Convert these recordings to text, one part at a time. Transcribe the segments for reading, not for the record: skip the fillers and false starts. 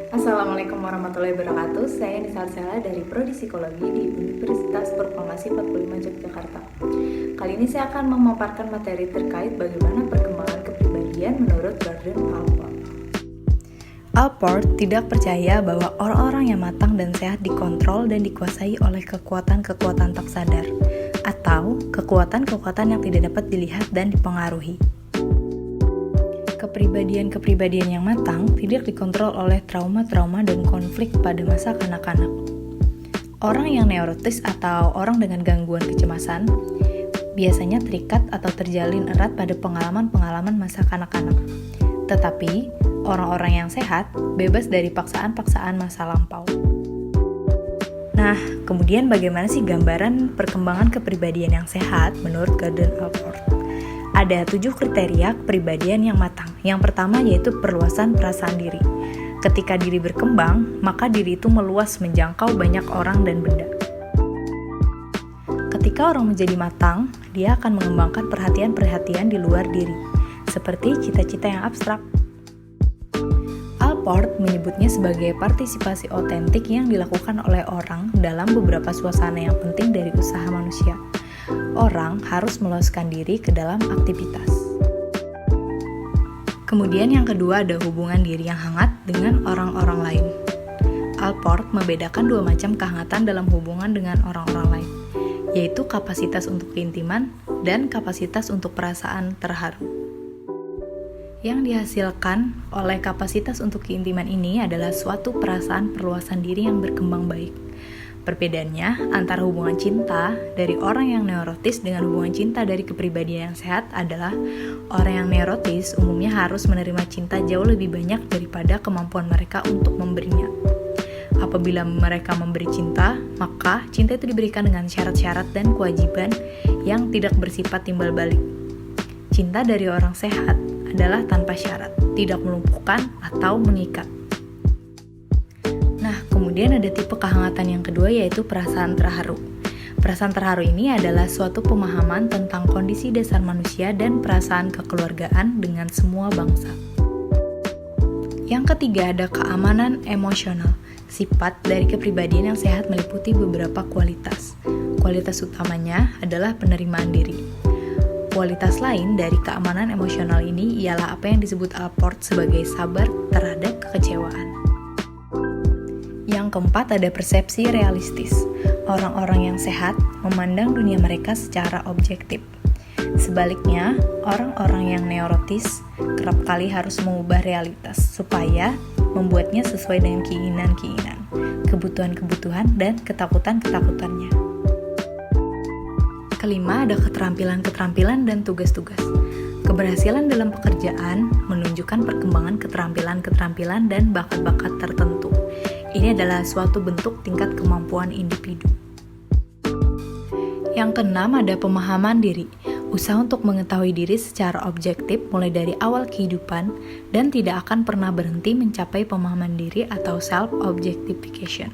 Assalamualaikum warahmatullahi wabarakatuh. Saya Nisa Arsela dari Prodi Psikologi di Universitas Proklamasi 45 Yogyakarta. Kali ini saya akan memaparkan materi terkait bagaimana perkembangan kepribadian menurut Gordon Allport. Allport tidak percaya bahwa orang-orang yang matang dan sehat dikontrol dan dikuasai oleh kekuatan-kekuatan tak sadar atau kekuatan-kekuatan yang tidak dapat dilihat dan dipengaruhi. Kepribadian-kepribadian yang matang tidak dikontrol oleh trauma-trauma dan konflik pada masa kanak-kanak. Orang yang neurotis atau orang dengan gangguan kecemasan biasanya terikat atau terjalin erat pada pengalaman-pengalaman masa kanak-kanak. Tetapi, orang-orang yang sehat bebas dari paksaan-paksaan masa lampau. Nah, kemudian bagaimana sih gambaran perkembangan kepribadian yang sehat menurut Gordon Allport? Ada 7 kriteria kepribadian yang matang. Yang pertama yaitu perluasan perasaan diri. Ketika diri berkembang, maka diri itu meluas menjangkau banyak orang dan benda. Ketika orang menjadi matang, dia akan mengembangkan perhatian-perhatian di luar diri, seperti cita-cita yang abstrak. Allport menyebutnya sebagai partisipasi otentik yang dilakukan oleh orang dalam beberapa suasana yang penting dari usaha manusia. Orang harus meluaskan diri ke dalam aktivitas. Kemudian yang kedua ada hubungan diri yang hangat dengan orang-orang lain. Allport membedakan 2 macam kehangatan dalam hubungan dengan orang-orang lain, yaitu kapasitas untuk keintiman dan kapasitas untuk perasaan terharu. Yang dihasilkan oleh kapasitas untuk keintiman ini adalah suatu perasaan perluasan diri yang berkembang baik. Perbedaannya antara hubungan cinta dari orang yang neurotis dengan hubungan cinta dari kepribadian yang sehat adalah orang yang neurotis umumnya harus menerima cinta jauh lebih banyak daripada kemampuan mereka untuk memberinya. Apabila mereka memberi cinta, maka cinta itu diberikan dengan syarat-syarat dan kewajiban yang tidak bersifat timbal balik. Cinta dari orang sehat adalah tanpa syarat, tidak melumpuhkan atau mengikat. Nah, kemudian ada tipe kehangatan yang kedua yaitu perasaan terharu. Perasaan terharu ini adalah suatu pemahaman tentang kondisi dasar manusia dan perasaan kekeluargaan dengan semua bangsa. Yang ketiga ada keamanan emosional. Sifat dari kepribadian yang sehat meliputi beberapa kualitas. Kualitas utamanya adalah penerimaan diri. Kualitas lain dari keamanan emosional ini ialah apa yang disebut Allport sebagai sabar terhadap kekecewaan. Yang keempat ada persepsi realistis. Orang-orang yang sehat memandang dunia mereka secara objektif. Sebaliknya, orang-orang yang neurotis kerap kali harus mengubah realitas supaya membuatnya sesuai dengan keinginan-keinginan, kebutuhan-kebutuhan, dan ketakutan-ketakutannya. Kelima ada keterampilan-keterampilan dan tugas-tugas. Keberhasilan dalam pekerjaan menunjukkan perkembangan keterampilan-keterampilan dan bakat-bakat tertentu. Ini adalah suatu bentuk tingkat kemampuan individu. Yang keenam ada pemahaman diri. Usaha untuk mengetahui diri secara objektif mulai dari awal kehidupan dan tidak akan pernah berhenti mencapai pemahaman diri atau self-objectification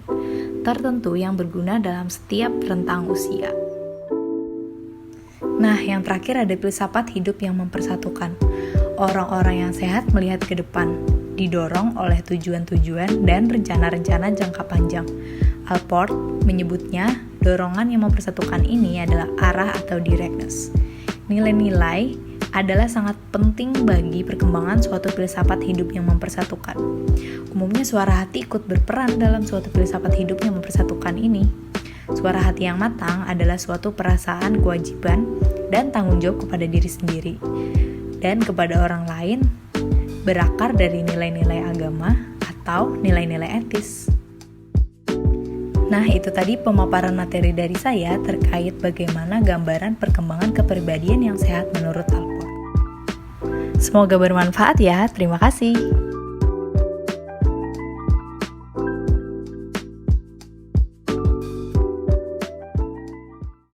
tertentu yang berguna dalam setiap rentang usia. Nah, yang terakhir ada filsafat hidup yang mempersatukan. Orang-orang yang sehat melihat ke depan, didorong oleh tujuan-tujuan dan rencana-rencana jangka panjang. Allport menyebutnya dorongan yang mempersatukan ini adalah arah atau directness. Nilai-nilai adalah sangat penting bagi perkembangan suatu filsafat hidup yang mempersatukan. Umumnya suara hati ikut berperan dalam suatu filsafat hidup yang mempersatukan ini. Suara hati yang matang adalah suatu perasaan kewajiban dan tanggung jawab kepada diri sendiri dan kepada orang lain, berakar dari nilai-nilai agama atau nilai-nilai etis. Nah, itu tadi pemaparan materi dari saya terkait bagaimana gambaran perkembangan kepribadian yang sehat menurut Allport. Semoga bermanfaat ya, terima kasih.